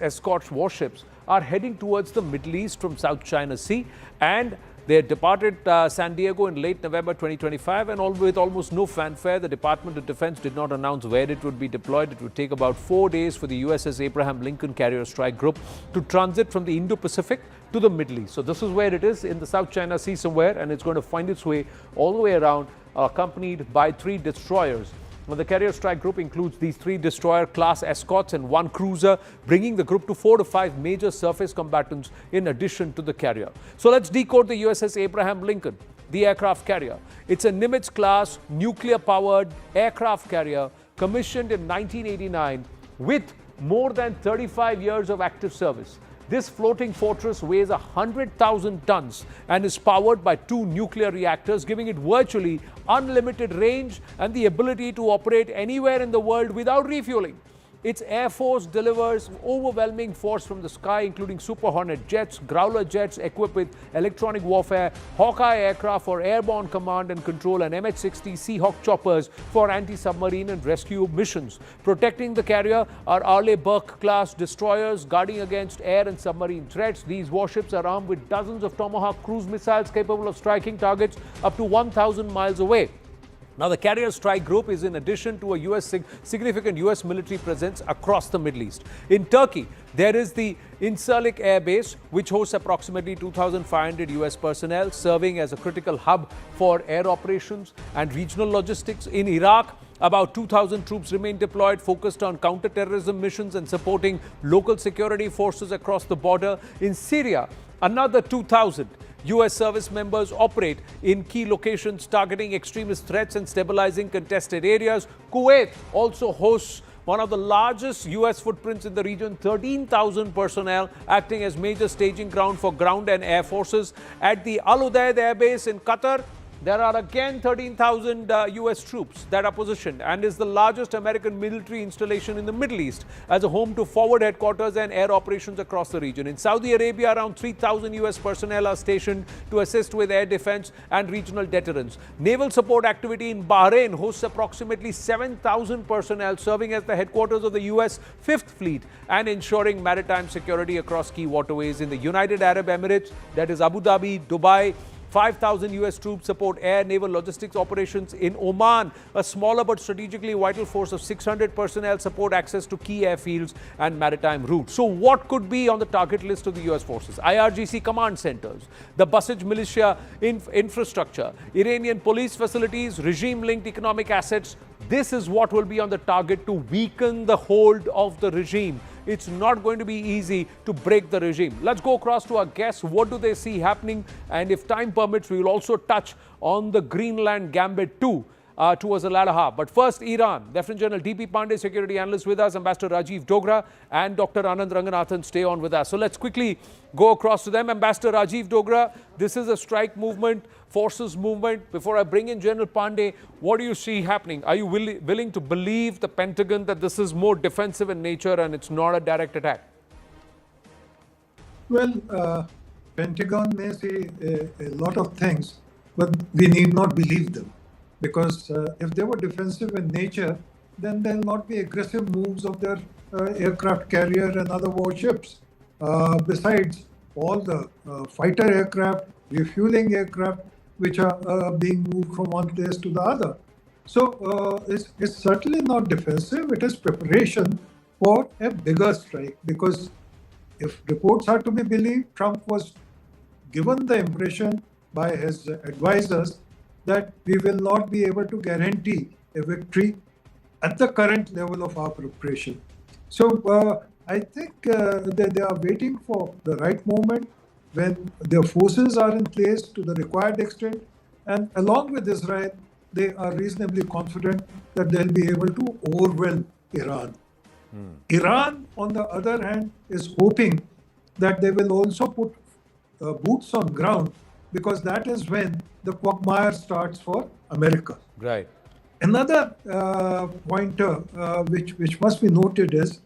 escort warships are heading towards the Middle East from South China Sea, and they departed San Diego in late November 2025, and with almost no fanfare. The Department of Defense did not announce where it would be deployed. It would take about 4 days for the USS Abraham Lincoln Carrier Strike Group to transit from the Indo-Pacific to the Middle East. So this is where it is, in the South China Sea somewhere, and it's going to find its way all the way around, accompanied by 3 destroyers. Now, the Carrier Strike Group includes these 3 destroyer-class escorts and 1 cruiser, bringing the group to 4 to 5 major surface combatants in addition to the carrier. So let's decode the USS Abraham Lincoln, the aircraft carrier. It's a Nimitz-class nuclear-powered aircraft carrier commissioned in 1989 with more than 35 years of active service. This floating fortress weighs 100,000 tons and is powered by 2 nuclear reactors, giving it virtually unlimited range and the ability to operate anywhere in the world without refueling. Its Air Force delivers overwhelming force from the sky, including Super Hornet jets, Growler jets equipped with electronic warfare, Hawkeye aircraft for airborne command and control, and MH-60 Seahawk choppers for anti-submarine and rescue missions. Protecting the carrier are Arleigh-Burke-class destroyers guarding against air and submarine threats. These warships are armed with dozens of Tomahawk cruise missiles capable of striking targets up to 1,000 miles away. Now, the Carrier Strike Group is in addition to a significant U.S. military presence across the Middle East. In Turkey, there is the Incirlik Air Base, which hosts approximately 2,500 U.S. personnel, serving as a critical hub for air operations and regional logistics. In Iraq, about 2,000 troops remain deployed, focused on counter-terrorism missions and supporting local security forces across the border. In Syria, another 2,000 U.S. service members operate in key locations, targeting extremist threats and stabilizing contested areas. Kuwait also hosts one of the largest U.S. footprints in the region, 13,000 personnel acting as major staging ground for ground and air forces. At the Al Udeid Air Base in Qatar, there are again 13,000 U.S. troops that are positioned and is the largest American military installation in the Middle East as a home to forward headquarters and air operations across the region. In Saudi Arabia, around 3,000 U.S. personnel are stationed to assist with air defense and regional deterrence. Naval support activity in Bahrain hosts approximately 7,000 personnel serving as the headquarters of the U.S. Fifth Fleet and ensuring maritime security across key waterways. In the United Arab Emirates, that is Abu Dhabi, Dubai, 5,000 U.S. troops support air naval logistics operations. In Oman, a smaller but strategically vital force of 600 personnel support access to key airfields and maritime routes. So what could be on the target list of the U.S. forces? IRGC command centers, the Basij militia infrastructure, Iranian police facilities, regime-linked economic assets. This is what will be on the target to weaken the hold of the regime. It's not going to be easy to break the regime. Let's go across to our guests. What do they see happening? And if time permits, we will also touch on the Greenland gambit too, towards the latter half. But first, Iran. Lieutenant General D.P. Pandey, security analyst with us, Ambassador Rajiv Dogra, and Dr. Anand Ranganathan stay on with us. So let's quickly go across to them. Ambassador Rajiv Dogra, this is a strike movement, forces movement. Before I bring in General Pandey, what do you see happening? Are you willing to believe the Pentagon that this is more defensive in nature and it's not a direct attack? Well, Pentagon may say a lot of things, but we need not believe them. Because if they were defensive in nature, then there will not be aggressive moves of their aircraft carrier and other warships. Besides, all the fighter aircraft, refueling aircraft, which are being moved from one place to the other. So it's certainly not defensive. It is preparation for a bigger strike, because if reports are to be believed, Trump was given the impression by his advisors that we will not be able to guarantee a victory at the current level of our preparation. So I think they are waiting for the right moment when their forces are in place to the required extent, and along with Israel, they are reasonably confident that they'll be able to overwhelm Iran. Iran, on the other hand, is hoping that they will also put boots on ground, because that is when the quagmire starts for America. Right. Another pointer which must be noted is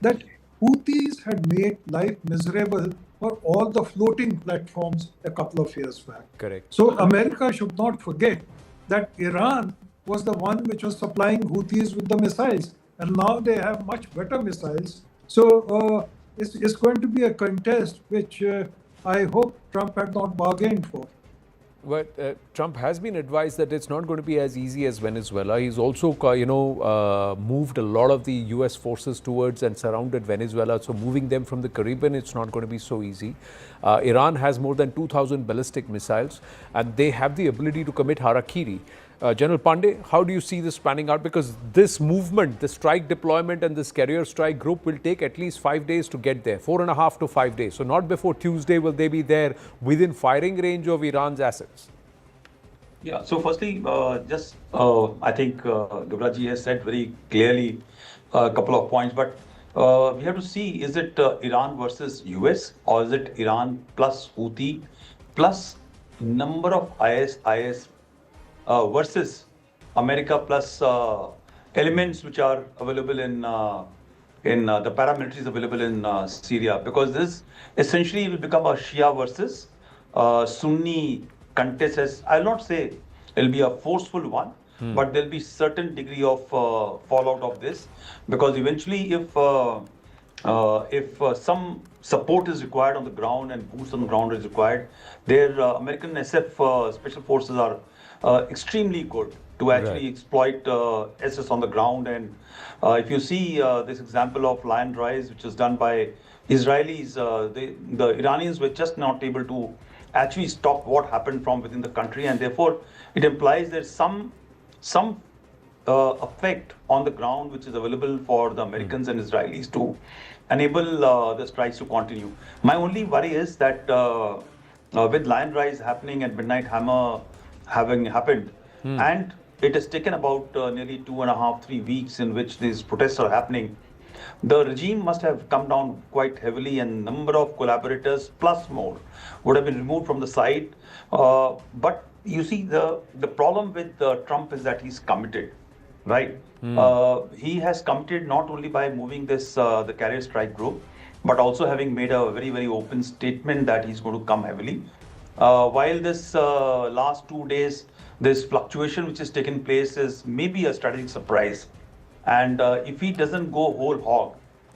that Houthis had made life miserable for all the floating platforms a couple of years back. Correct. So America should not forget that Iran was the one which was supplying Houthis with the missiles, and now they have much better missiles. So it's going to be a contest which I hope Trump had not bargained for. But Trump has been advised that it's not going to be as easy as Venezuela. He's also, moved a lot of the U.S. forces towards and surrounded Venezuela. So moving them from the Caribbean, it's not going to be so easy. Iran has more than 2,000 ballistic missiles, and they have the ability to commit harakiri. General Pandey, how do you see this panning out? Because this movement, the strike deployment and this carrier strike group will take at least 5 days to get there, 4.5 to 5 days. So not before Tuesday will they be there within firing range of Iran's assets. Yeah, so firstly, I think Dubraji has said very clearly a couple of points, but we have to see, is it Iran versus US, or is it Iran plus Houthi plus number of IS versus America plus elements which are available in the paramilitaries available in Syria, because this essentially will become a Shia versus Sunni contest. As I'll not say it'll be a forceful one, but there'll be certain degree of fallout of this, because eventually if some support is required on the ground and boots on the ground is required, their American SF special forces are extremely good to actually exploit SS on the ground. And if you see this example of Lion Rise, which is done by Israelis, the Iranians were just not able to actually stop what happened from within the country, and therefore it implies there's some effect on the ground which is available for the Americans and Israelis to enable the strikes to continue. My only worry is that with Lion Rise happening and Midnight Hammer having happened, and it has taken about nearly 2.5, 3 weeks in which these protests are happening, the regime must have come down quite heavily, and number of collaborators plus more would have been removed from the site. But you see, the problem with Trump is that he's committed, right? He has committed not only by moving this the carrier strike group, but also having made a very, very open statement that he's going to come heavily. While this last 2 days, this fluctuation which has taken place is maybe a strategic surprise. And if he doesn't go whole hog,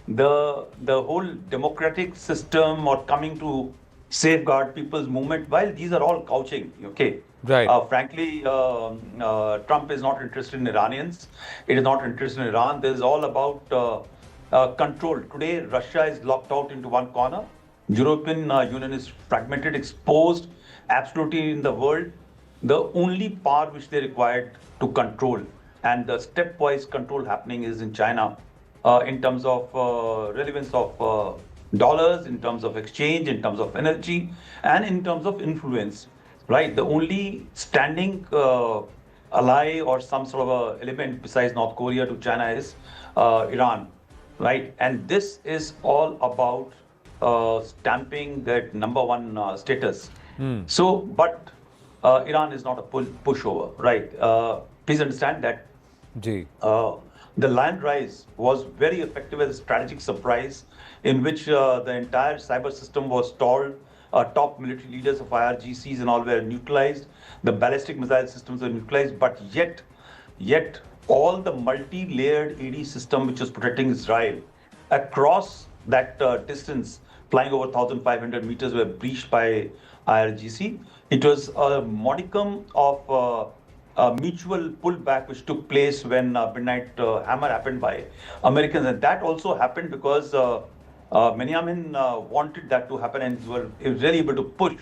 the whole democratic system or coming to safeguard people's movement, while these are all couching, okay? Right. Frankly, Trump is not interested in Iranians. It is not interested in Iran. This is all about control. Today, Russia is locked out into one corner. European Union is fragmented, exposed, absolutely in the world. The only power which they required to control, and the stepwise control happening, is in China, in terms of relevance of dollars, in terms of exchange, in terms of energy, and in terms of influence, right? The only standing ally or some sort of a element besides North Korea to China is Iran, right? And this is all about stamping that number one status. So, but Iran is not a pushover, right? Please understand that the Lion Rise was very effective as a strategic surprise, in which the entire cyber system was stalled. Top military leaders of IRGCs and all were neutralized. The ballistic missile systems were neutralized, but yet all the multi-layered AD system which was protecting Israel across that distance, flying over 1,500 meters, were breached by IRGC. It was a modicum of mutual pullback which took place when Midnight Hammer happened by Americans. And that also happened because Benjamin wanted that to happen, and he was really able to push.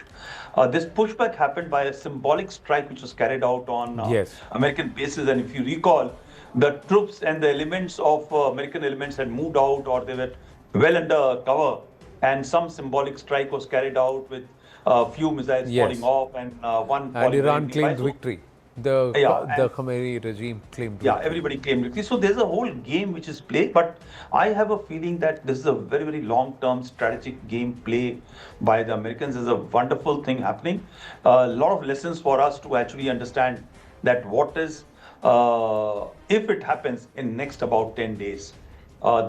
This pushback happened by a symbolic strike which was carried out on Yes. American bases. And if you recall, the troops and the elements of American elements had moved out, or they were well under cover, and some symbolic strike was carried out with a few missiles Yes. falling off and one And falling Iran very claimed high. victory. The Yeah, Khomeini regime claimed Yeah, victory. everybody claimed victory. So there's a whole game which is played, but I have a feeling that this is a very, very long-term strategic game play by the Americans. There's a wonderful thing happening. A lot of lessons for us to actually understand that what is, if it happens in next about 10 days,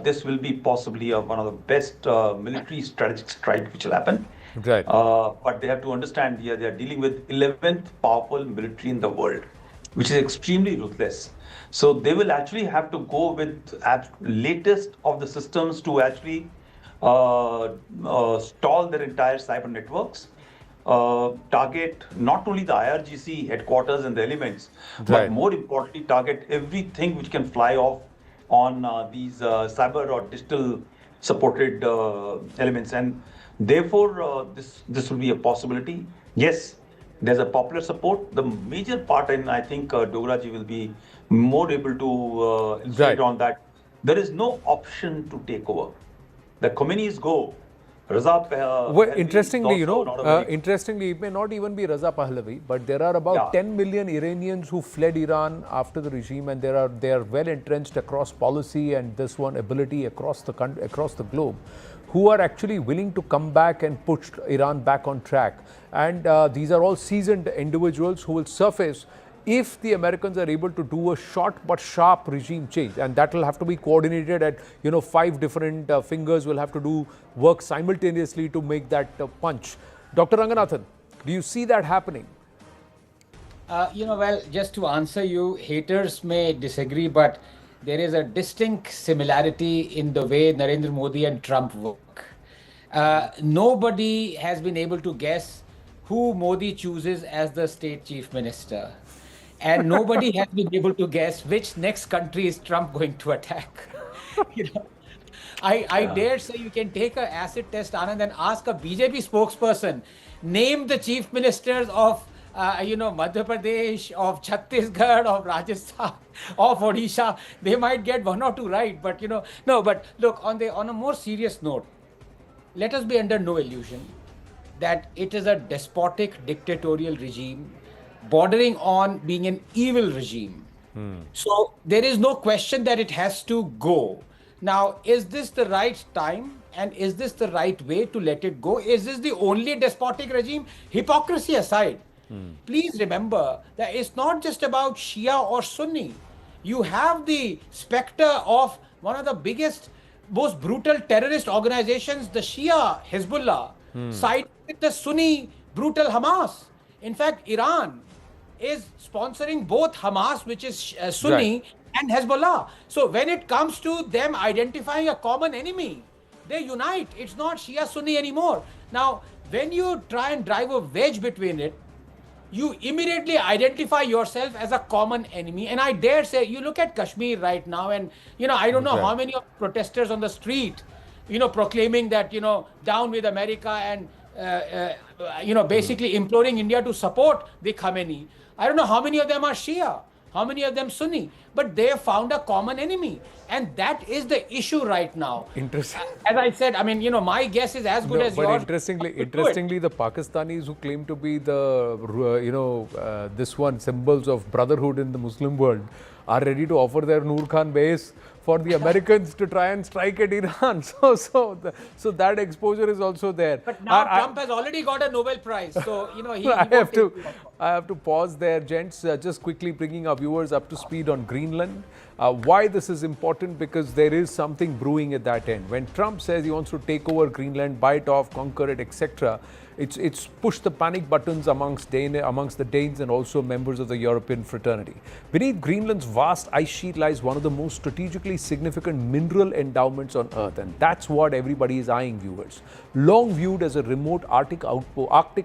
this will be possibly one of the best military strategic strike which will happen. Right. But they have to understand they are dealing with 11th powerful military in the world, which is extremely ruthless. So they will actually have to go with latest of the systems to actually stall their entire cyber networks, target not only the IRGC headquarters and the elements, Right. but more importantly, target everything which can fly off on these cyber or digital supported elements. And therefore, this will be a possibility. Yes, there's a popular support. The major part, and I think Dograji will be more able to illustrate Right. on that. There is no option to take over. The Khomeinis go. Raza Well, Pahlavi is interestingly, you also know, not a very- interestingly, it may not even be Raza Pahlavi, but there are about Yeah. 10 million Iranians who fled Iran after the regime, and they are well entrenched across policy and this one ability across the across the globe, who are actually willing to come back and push Iran back on track. And these are all seasoned individuals who will surface if the Americans are able to do a short but sharp regime change, and that will have to be coordinated at 5 different fingers will have to do work simultaneously to make that punch. Dr. Ranganathan, do you see that happening? Well, just to answer you, haters may disagree, but there is a distinct similarity in the way Narendra Modi and Trump work. Nobody has been able to guess who Modi chooses as the state chief minister. And nobody has been able to guess which next country is Trump going to attack. I dare say you can take an acid test, Anand, and ask a BJP spokesperson, name the chief ministers of Madhya Pradesh, of Chhattisgarh, of Rajasthan, of Odisha. They might get one or two right, but no. But look, on a more serious note, let us be under no illusion that it is a despotic dictatorial regime bordering on being an evil regime. So there is no question that it has to go. Now, is this the right time and is this the right way to let it go? Is this the only despotic regime? Hypocrisy aside, please remember that it's not just about Shia or Sunni. You have the specter of one of the biggest, most brutal terrorist organizations, the Shia Hezbollah, side with the Sunni brutal Hamas. In fact, Iran is sponsoring both Hamas, which is Sunni, Right. and Hezbollah. So when it comes to them identifying a common enemy, they unite. It's not Shia Sunni anymore. Now, when you try and drive a wedge between it, you immediately identify yourself as a common enemy. And I dare say, you look at Kashmir right now, and I don't know Right. how many of protesters on the street, proclaiming that down with America and basically imploring India to support the Khamenei. I don't know how many of them are Shia, how many of them Sunni, but they have found a common enemy, and that is the issue right now. Interesting. As I said, I mean, my guess is as good No, as but yours. interestingly, the Pakistanis who claim to be the this one symbols of brotherhood in the Muslim world are ready to offer their Noor Khan base for the Americans to try and strike at Iran. So that exposure is also there. But now Trump has already got a Nobel Prize, so he I won't have take to I have to pause there, gents. Just quickly bringing our viewers up to speed on Greenland. Why this is important? Because there is something brewing at that end. When Trump says he wants to take over Greenland, buy it off, conquer it, etc., it's pushed the panic buttons amongst the Danes and also members of the European fraternity. Beneath Greenland's vast ice sheet lies one of the most strategically increasingly significant mineral endowments on Earth, and that's what everybody is eyeing, viewers. Long viewed as a remote Arctic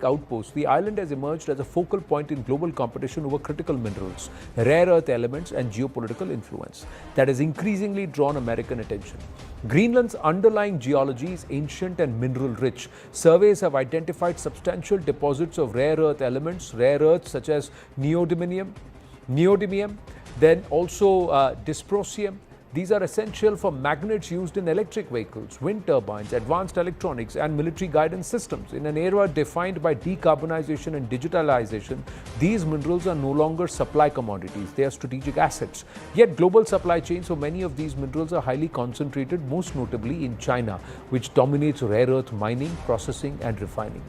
outpost, the island has emerged as a focal point in global competition over critical minerals, rare earth elements, and geopolitical influence that has increasingly drawn American attention. Greenland's underlying geology is ancient and mineral rich. Surveys have identified substantial deposits of rare earth elements, rare earths such as neodymium, then also dysprosium. These are essential for magnets used in electric vehicles, wind turbines, advanced electronics, and military guidance systems. In an era defined by decarbonization and digitalization, these minerals are no longer supply commodities, they are strategic assets. Yet global supply chains for many of these minerals are highly concentrated, most notably in China, which dominates rare earth mining, processing, and refining.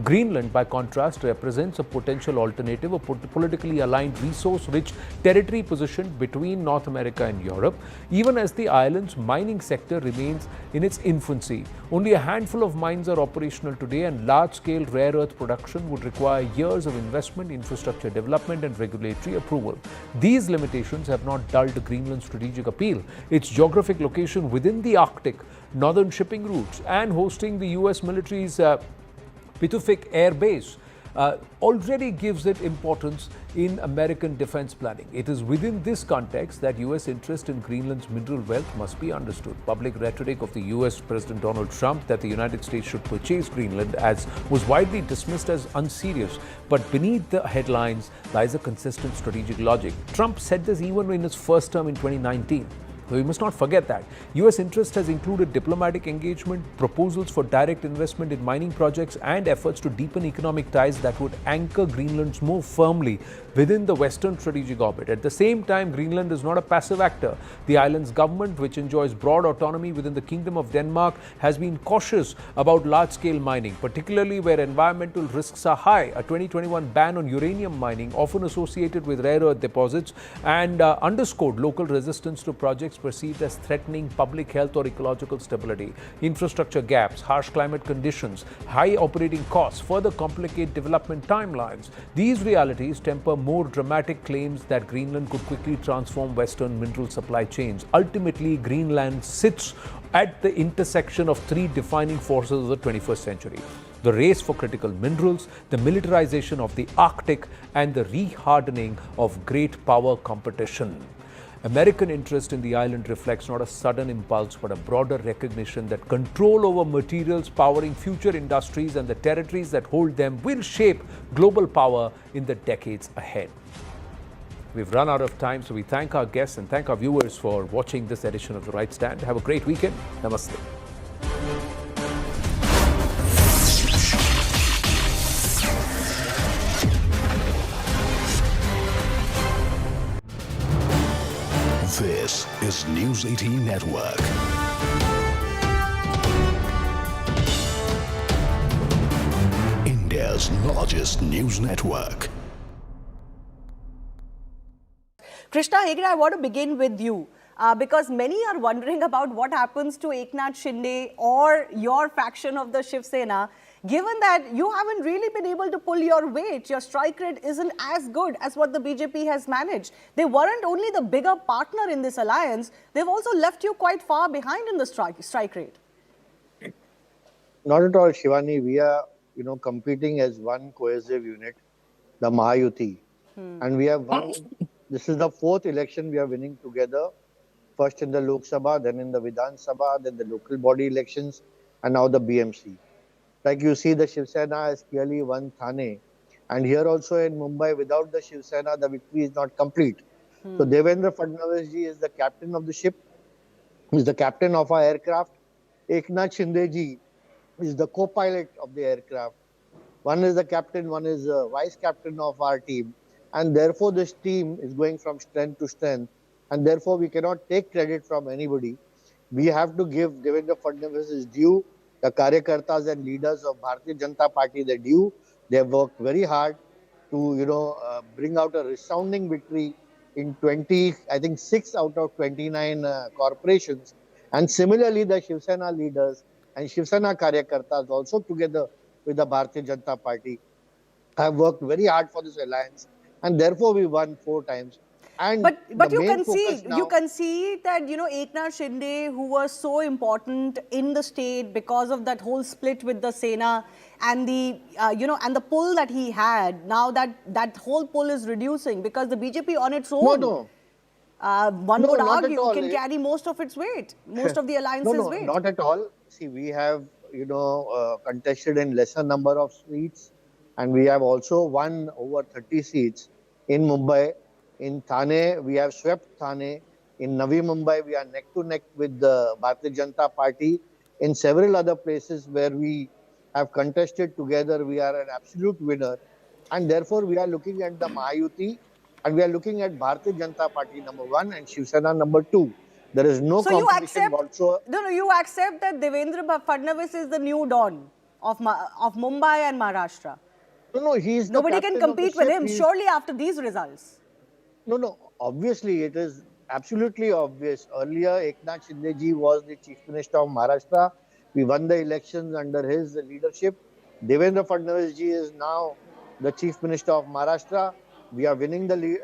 Greenland, by contrast, represents a potential alternative, a politically aligned, resource-rich territory positioned between North America and Europe, even as the island's mining sector remains in its infancy. Only a handful of mines are operational today, and large-scale rare earth production would require years of investment, infrastructure development, and regulatory approval. These limitations have not dulled Greenland's strategic appeal. Its geographic location within the Arctic, northern shipping routes, and hosting the U.S. military's Pituffik Air Base already gives it importance in American defense planning. It is within this context that U.S. interest in Greenland's mineral wealth must be understood. Public rhetoric of the U.S. President Donald Trump that the United States should purchase Greenland was widely dismissed as unserious. But beneath the headlines lies a consistent strategic logic. Trump said this even in his first term in 2019. So we must not forget that. U.S. interest has included diplomatic engagement, proposals for direct investment in mining projects, and efforts to deepen economic ties that would anchor Greenland more firmly within the Western strategic orbit. At the same time, Greenland is not a passive actor. The island's government, which enjoys broad autonomy within the Kingdom of Denmark, has been cautious about large-scale mining, particularly where environmental risks are high. A 2021 ban on uranium mining, often associated with rare earth deposits, and underscored local resistance to projects perceived as threatening public health or ecological stability. Infrastructure gaps, harsh climate conditions, high operating costs further complicate development timelines. These realities temper more dramatic claims that Greenland could quickly transform Western mineral supply chains. Ultimately, Greenland sits at the intersection of three defining forces of the 21st century: the race for critical minerals, the militarization of the Arctic, and the rehardening of great power competition. American interest in the island reflects not a sudden impulse but a broader recognition that control over materials powering future industries and the territories that hold them will shape global power in the decades ahead. We've run out of time, so we thank our guests and thank our viewers for watching this edition of The Right Stand. Have a great weekend. Namaste. This is News 18 Network. India's largest news network. Krishna Hegde, I want to begin with you because many are wondering about what happens to Eknath Shinde or your faction of the Shiv Sena, given that you haven't really been able to pull your weight. Your strike rate isn't as good as what the BJP has managed. They weren't only the bigger partner in this alliance, they've also left you quite far behind in the strike rate. Not at all, Shivani. We are, competing as one cohesive unit, the Mahayuti. And we have won. This is the fourth election we are winning together. First in the Lok Sabha, then in the Vidhan Sabha, then the local body elections, and now the BMC. Like you see, the Shiv Sena has clearly won Thane. And here also in Mumbai, without the Shiv Sena, the victory is not complete. So Devendra Fadnavis ji is the captain of the ship, is the captain of our aircraft. Eknath Shinde ji is the co-pilot of the aircraft. One is the captain, one is the vice captain of our team. And therefore, this team is going from strength to strength. And therefore, we cannot take credit from anybody. We have to give Devendra Fadnavis his due. The Karyakartas and leaders of Bharatiya Janata Party, their due. They have worked very hard to, bring out a resounding victory in 6 out of 29 corporations. And similarly, the Shiv Sena leaders and Shiv Sena Karyakartas also together with the Bharatiya Janata Party have worked very hard for this alliance. And therefore, we won 4 times. And But the you main focus concede, now, you concede that, Eknath Shinde, who was so important in the state because of that whole split with the Sena and the, and the pull that he had, now that whole pull is reducing because the BJP on its own, no, one no, would not at argue, all. can carry most of its weight, most of the alliance's weight. Not at all. See, we have, contested in lesser number of seats, and we have also won over 30 seats in Mumbai. In Thane, we have swept Thane. In Navi Mumbai, we are neck to neck with the Bharatiya Janata Party. In several other places where we have contested together, we are an absolute winner. And therefore, we are looking at the Mahayuti, and we are looking at Bharatiya Janata Party number 1 and Shiv Sena number 2. There is no So you competition accept, also. you accept that Devendra Fadnavis is the new dawn of Mumbai and Maharashtra. No, he is the Nobody can captain of the compete with ship. him, surely after these results. No, obviously it is absolutely obvious. Earlier, Eknath Shinde ji was the Chief Minister of Maharashtra. We won the elections under his leadership. Devendra Fadnavis ji is now the Chief Minister of Maharashtra. We are winning the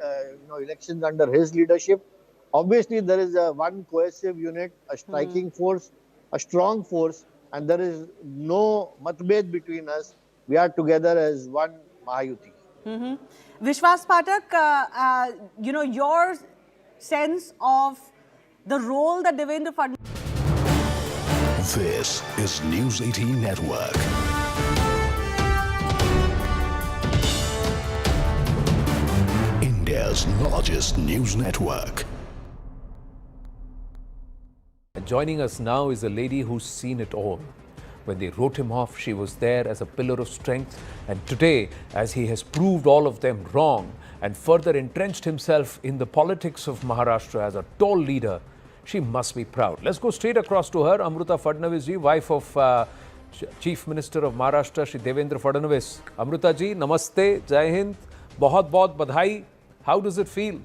elections under his leadership. Obviously, there is one cohesive unit, a striking force, a strong force, and there is no matbed between us. We are together as one Mahayuti. Vishwas Pathak, your sense of the role that Devendra Fadnavis... This is News 18 Network. India's largest news network. Joining us now is a lady who's seen it all. When they wrote him off, she was there as a pillar of strength. And today, as he has proved all of them wrong and further entrenched himself in the politics of Maharashtra as a tall leader, she must be proud. Let's go straight across to her, Amruta Fadnavis ji, wife of Chief Minister of Maharashtra, Shri Devendra Fadnavis. Amruta ji, namaste, Jai Hind, bahut bahut badhai. How does it feel?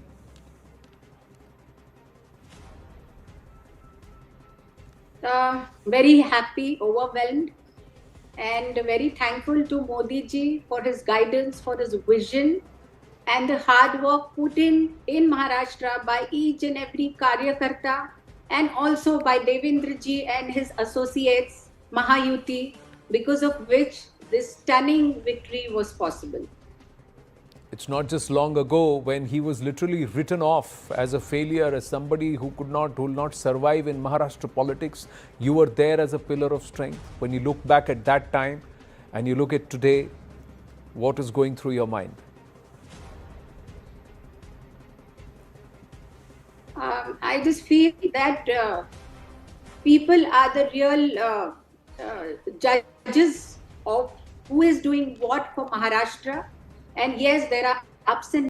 Very happy, overwhelmed, and very thankful to Modi ji for his guidance, for his vision, and the hard work put in Maharashtra by each and every Karyakarta, and also by Devendra ji and his associates, Mahayuti, because of which this stunning victory was possible. It's not just long ago when he was literally written off as a failure, as somebody who will not survive in Maharashtra politics. You were there as a pillar of strength. When you look back at that time and you look at today, what is going through your mind? I just feel that people are the real judges of who is doing what for Maharashtra. And yes, there are ups and